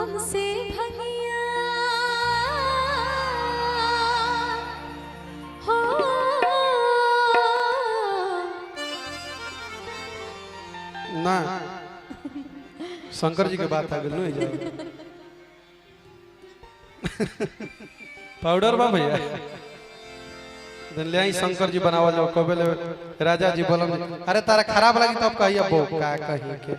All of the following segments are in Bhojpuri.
हमसे भंगिया हो ना शंकर जी के बात आ गई नहीं पाउडर बा भैया ले आई शंकर जी बनावल जाओ कबे ले राजा जी बोलम अरे तारा खराब लगी तो अब कहिए बो का कहिए के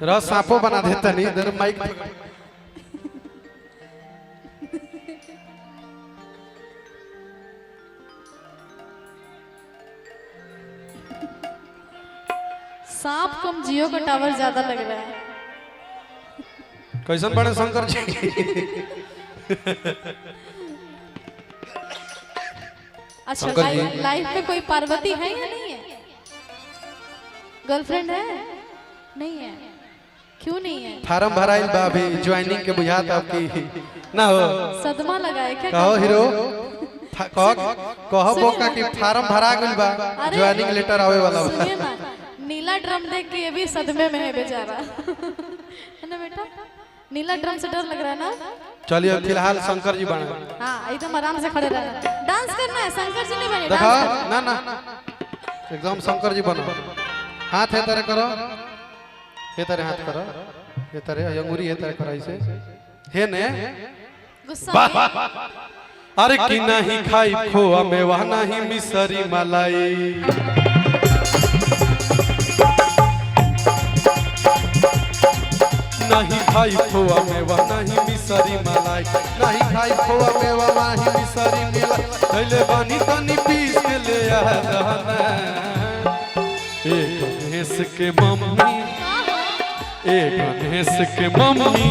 रस सांपो बना देता नहीं इधर माइक सांप कम जियो का टावर ज्यादा लग रहा है। कैसन बने शंकर जी अच्छा शंकर जी। लाइफ में कोई पार्वती है या नहीं है? गर्लफ्रेंड है? नहीं है। क्यों नहीं है? फार्म भराइल बा अभी ज्वाइनिंग के बुझाता आपकी ना हो सदमा लगाए क्या? कहो हीरो कहो बोका कि फार्म भरा गइल बा ज्वाइनिंग लेटर आवे वाला बा। सुनिए ना, नीला ड्रम देख के ये भी सदमे में है बेचारा है ना बेटा? नीला ड्रम से डर लग रहा है ना? चलिए फिलहाल शंकर जी बने हाँ एकदम आराम से खड़े रहना, डांस करना है। शंकर जी नहीं बने देखो डांस ना ना एकदम शंकर जी बनो हाथ है तरह करो ये तरह हाथ करो ये तरह अंगूरी है तरह करो ऐसे है ने गुस्सा में। अरे कि नहीं खाई खोआ मेवा नहीं मिसरी मलाई नहीं खाई खोआ मेवा नहीं मिसरी मलाई नहीं खाई खोआ मेवा नहीं मिसरी मलाई पहले बानी तनी पीस के ले आ रहना एक भैंस के मम्मी एक भैंस के मम्मी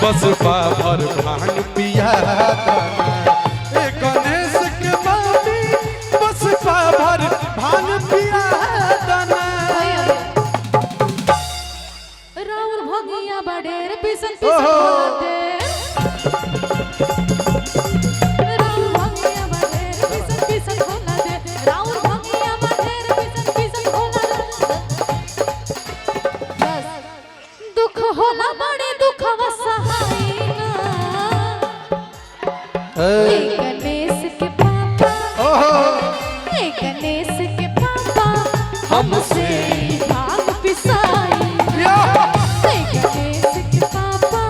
बस पाभर भांग पिया एक गणेश के मम्मी बस पाभर भांग पिया राउर भगिया बडेर पिसन पिसन होते राउर भगिया बडेर पिसन पिसन होते राउर भगिया बडेर पिसन पिसन होते बस दुख होला बड़े दुख वसहाई ना गणेश के पापा गणेश के पापा हमसे भांग पिसाई गणेश के पापा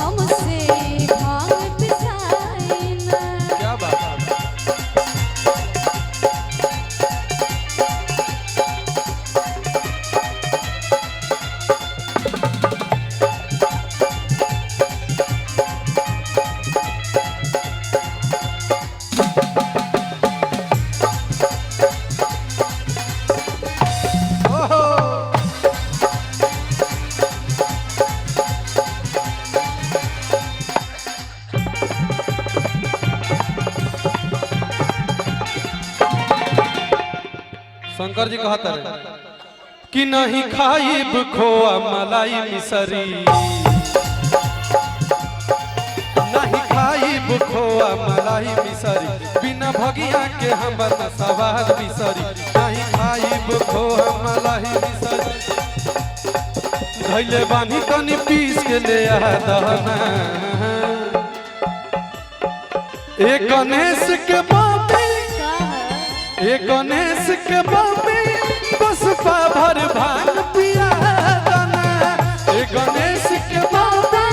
हमसे भांग पिसाई ना। क्या बात शंकर जी कहता रहे कि नहीं खाइब खोआ मलाई मिसरी नहीं खाइब खोआ मलाई मिसरी बिना भगिया के हमर सवार मिसरी नहीं खाइब खोआ मलाई मिसरी धैले बानी तनी पीस के ले आ दहना एक गणेश के मम्मी एक गणेश के मम्मी बस पाभर भांग पिया दाना एक गणेश के मम्मी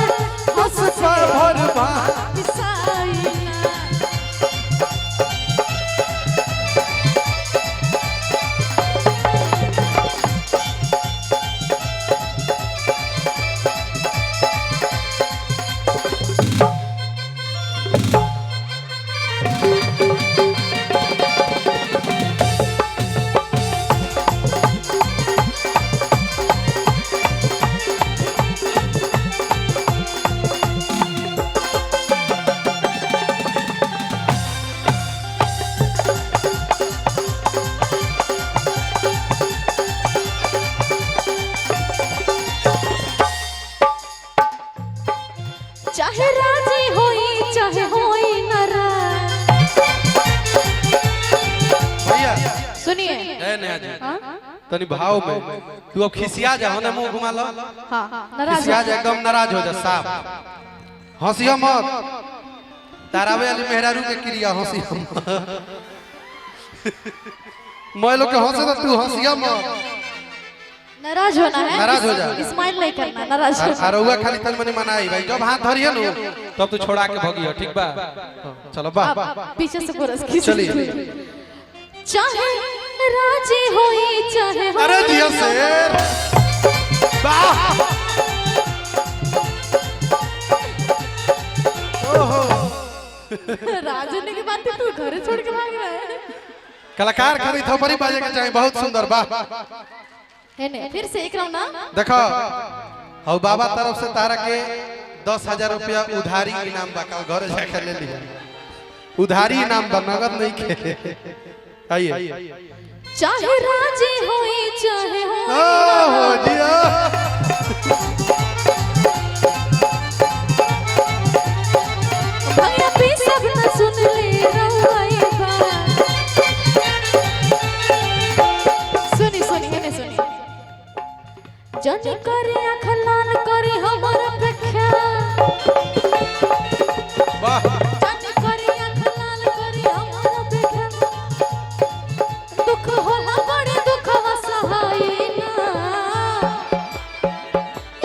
बस पाभर भांग पिसाई ना। नया जी हाँ तनी भाव में तू अब खिसिया जा होने मुंह घुमा लो हाँ नाराज खिसिया जा एकदम नाराज हो जा साफ हंसिया मत तारावे वाली मेहरारू के क्रिया हंसिया मत मैं लोग के हंसे तो तू हंसिया मत नाराज होना है नाराज हो जा स्माइल नहीं करना नाराज अरुआ खाली तन मनी मनाई भाई जब हाथ धरिए नु तब तू छोड़ा के भगियो ठीक बा चलो बा पीछे से कोरस खींच चलिए चाहे राजी होई चाहे अरे जिया शेर वाह ओहो राजू ने की बात तू घर छोड़ के भाग रहा है कलाकार खाली थोपरी बाजे के चाहिए बहुत सुंदर वाह है ने फिर से एक राउंड ना देखो हौ बाबा तरफ से तारा के 10,000 रुपया उधारी इनाम बा कल घर जाके ले लिया उधारी इनाम बा नगद नहीं के आइए चाहे राजी होई चाहे हो जिया भैया भी सब न सुन ले रवाई बात सुनी सुनी है ने सुनी जज करे आँख लाल करे हमर अपेक्षा वाह जज करे आँख लाल करे हमर अपेक्षा दुख होला बड़े दुख सहाय ना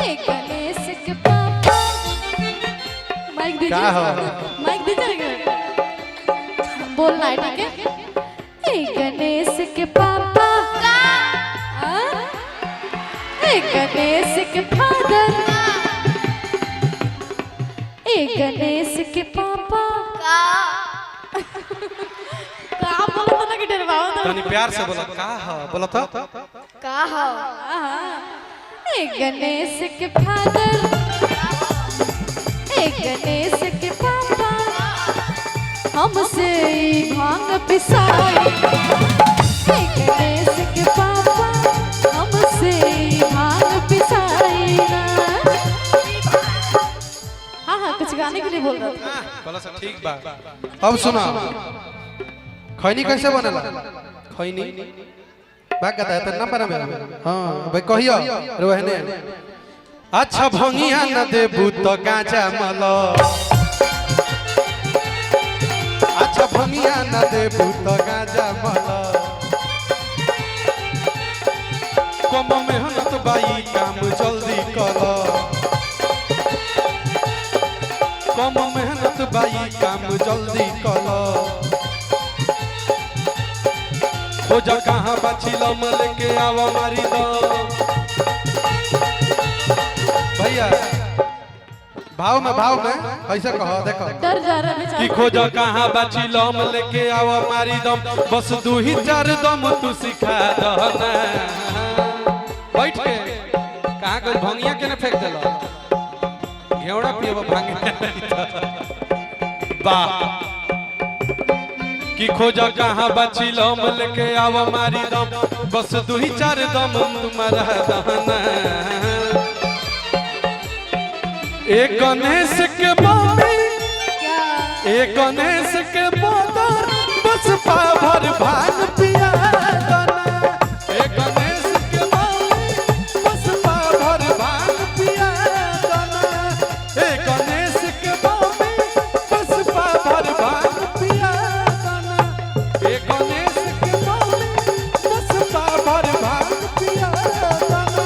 एक गणेश के पापा माइक दीजिए क्या हो? माइक दीजिएगा बोलना है ठीक है ए गणेश के पापा ए गणेश के फादर ए गणेश के पापा का बोलो तो ना कि डरवाओ तो तनी प्यार से बोला का है बोला तो का हो ए गणेश के फादर ए गणेश के पापा हमसे भांग पिसाई ए गणेश के पापा हमसे भांग पिसाई ना हाँ हाँ कुछ गाने के लिए बोल रहा था बोला सब ठीक बा अब सुना खैनी कैसे बनेला खैनी बात कहता है तो ना परा मेरा हां भाई कहियो रोहने अच्छा भंगिया न देबू तो गांजा मलो अच्छा भंगिया न देबू तो गांजा मलो कम मेहनत बाई काम जल्दी करो कम मेहनत बाई काम जल्दी करो हो जा कहाँ बचिलो मल के आवा मारी दो भैया भाव में ऐसे कहो देखो डर जा रहा है कि बेचारा खोजा कहाँ बचिलो मल के आवा मारी दम बस 2-4 दम तू सिखा दहना बैठ के कहाँ कोई भंगिया के न फेंक देलो घेवड़ा पियो भांगे वाह कि खोजा कहाँ बचिलो मल के आवा मारी दम बस 2-4 दम तुम्हारा दहना एक गणेश के मम्मी एक गणेश के बोतल बस पाभर भांग पिया दना एक गणेश के मम्मी बस पाभर भांग पिया दना एक गणेश के मम्मी बस पाभर भांग पिया दना एक गणेश के मम्मी बस पाभर भांग पिया दना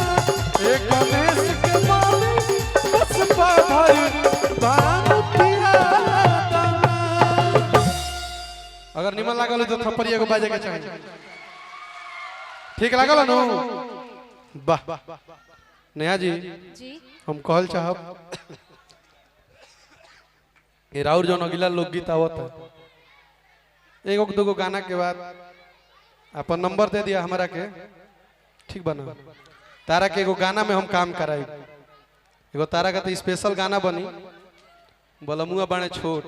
एक गणेश के मम्मी बस पाभर भांग पिया दना अगर निमन लागल तो थप्पड़ी एगो बाजे के चाहिए ठीक लागल नु वाह नेहा जी जी हम कहल चाहब ये राउर जौन अगिला लोकगीत आवत है एगो दूगो गाना के बाद अपन नंबर दे दिया हमारा के ठीक बना तारा के एगो गाना में हम काम कराई एगो तारा का तो स्पेशल गाना बनी बोला मुआ बाणे छोट